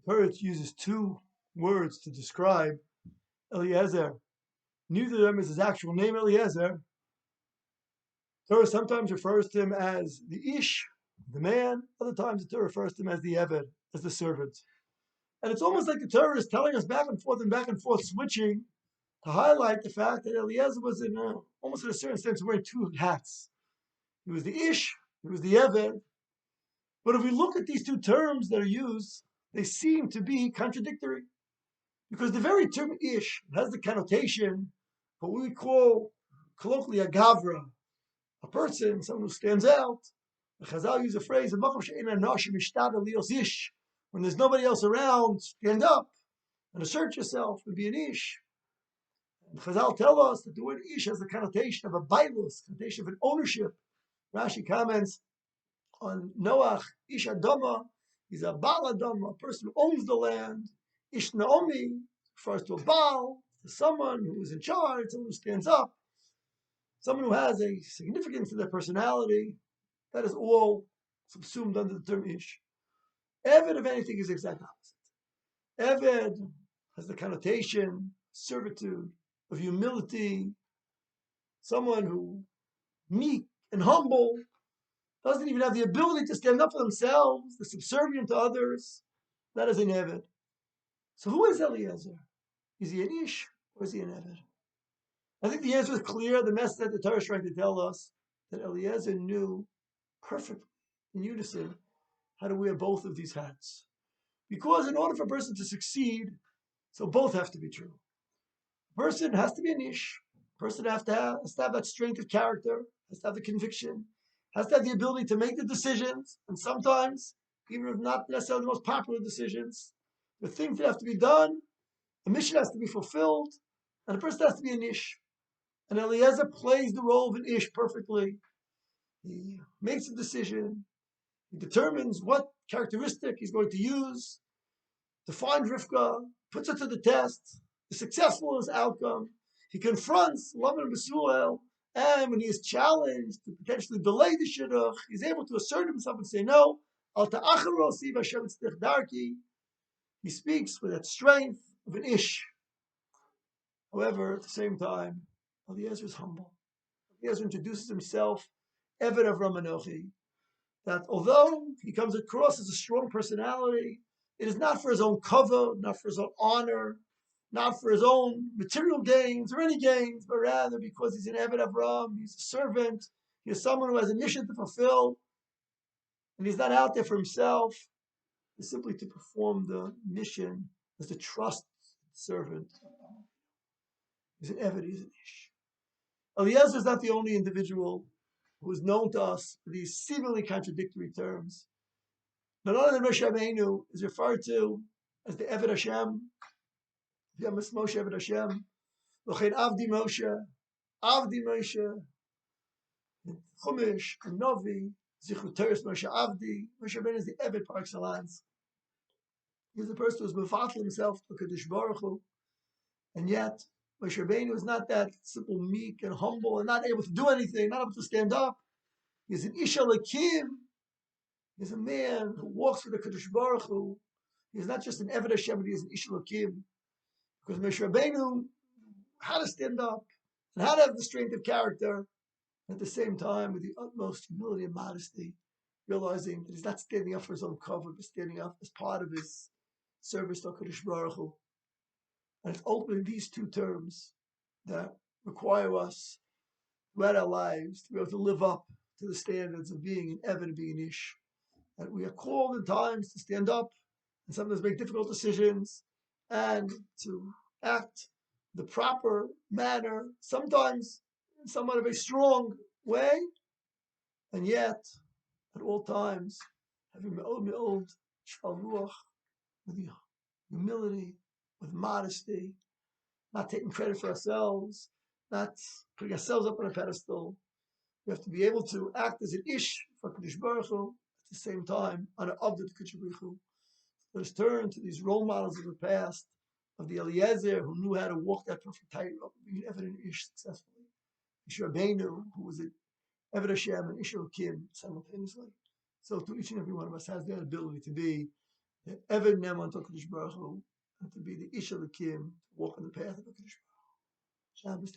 Torah uses two words to describe Eliezer. Neither of them is his actual name, Eliezer. Torah sometimes refers to him as the Ish, the man. Other times the Torah refers to him as the Eved, as the servant. And it's almost like the Torah is telling us back and forth, switching to highlight the fact that Eliezer was almost in a certain sense wearing two hats. He was the Ish, he was the Eved. But if we look at these two terms that are used, they seem to be contradictory. Because the very term Ish has the connotation of what we call colloquially a gavra, a person, someone who stands out. The Chazal use a phrase, when there's nobody else around, stand up and assert yourself and be an Ish. And Chazal tell us that the word Ish has the connotation of a bailus, connotation of an ownership. Rashi comments on Noach, Ish Adama, he's a Baal Adama, a person who owns the land. Ish Naomi refers to a Baal, to someone who is in charge, someone who stands up, someone who has a significance in their personality. That is all subsumed under the term Ish. Eved, if anything, is the exact opposite. Eved has the connotation, servitude, of humility, someone who meek and humble, doesn't even have the ability to stand up for themselves, they're subservient to others. That is an Eved. So who is Eliezer? Is he an Ish or is he an Eved? I think the answer is clear. The message that the Torah is trying to tell us that Eliezer knew perfectly, in unison, how to wear both of these hats. Because in order for a person to succeed, so both have to be true. A person has to be an Ish. A person has to have that strength of character, has to have the conviction, has to have the ability to make the decisions, and sometimes, even if not necessarily the most popular decisions, the things that have to be done, a mission has to be fulfilled, and a person has to be an Ish. And Eliezer plays the role of an Ish perfectly. He makes a decision, he determines what characteristic he's going to use to find Rivka, puts it to the test, is successful in his outcome. He confronts Lavan and Besuel, and when he is challenged to potentially delay the shidduch, he's able to assert himself and say, no, al ta'acharo siv Hashem tztich darki. He speaks with that strength of an Ish. However, at the same time, Eliezer is humble. Eliezer introduces himself, Eved Avram Anochi, that although he comes across as a strong personality, it is not for his own cover, not for his own honor, not for his own material gains or any gains, but rather because he's an Eved Avram, he's a servant, he is someone who has a mission to fulfill, and he's not out there for himself. He's simply to perform the mission as the trust servant. He's an Eved, he's an Ish. Eliezer is not the only individual who is known to us for these seemingly contradictory terms. Not only the Moshe Rabbeinu is referred to as the Eved Hashem, Yamas Moshe Eved Hashem, L'chein Avdi Moshe, Chumash, and Novi, Zichru Teres Moshe Avdi. Moshe Rabbeinu is the Eved par excellence. He's the person who is mefatel himself to Kadosh Baruch Hu, and yet Moshe Rabbeinu is not that simple, meek, and humble, and not able to do anything, not able to stand up. He's an Ish Elokim. He's a man who walks with the Kadosh Baruch Hu. He's not just an Eved Hashem, but he is an Ish Elokim. Because Moshe Rabbeinu had to stand up and had to have the strength of character, at the same time with the utmost humility and modesty, realizing that he's not standing up for his own cover, but standing up as part of his service to Kadosh Baruch Hu. And it's ultimately these two terms that require us throughout our lives to be able to live up to the standards of being an Eved and being an Ish. And we are called at times to stand up and sometimes make difficult decisions and to act the proper manner, sometimes in somewhat of a strong way, and yet at all times having me'od shval ruach, with humility, with modesty, not taking credit for ourselves, not putting ourselves up on a pedestal. We have to be able to act as an Ish for Kadosh Baruch Hu, at the same time on an Avdut Kadosh Baruch Hu. Let us turn to these role models of the past, of the Eliezer who knew how to walk that perfect tightrope, being Eved and Ish successfully. Moshe Rabbeinu, who was an Eved Hashem and Ish Elokim simultaneously. So to each and every one of us has that ability to be Evan Neman to Kodesh Baruch Hu, and to be the Ish Elikim, to walk on the path of a Kodesh Baruch Hu. Shabbos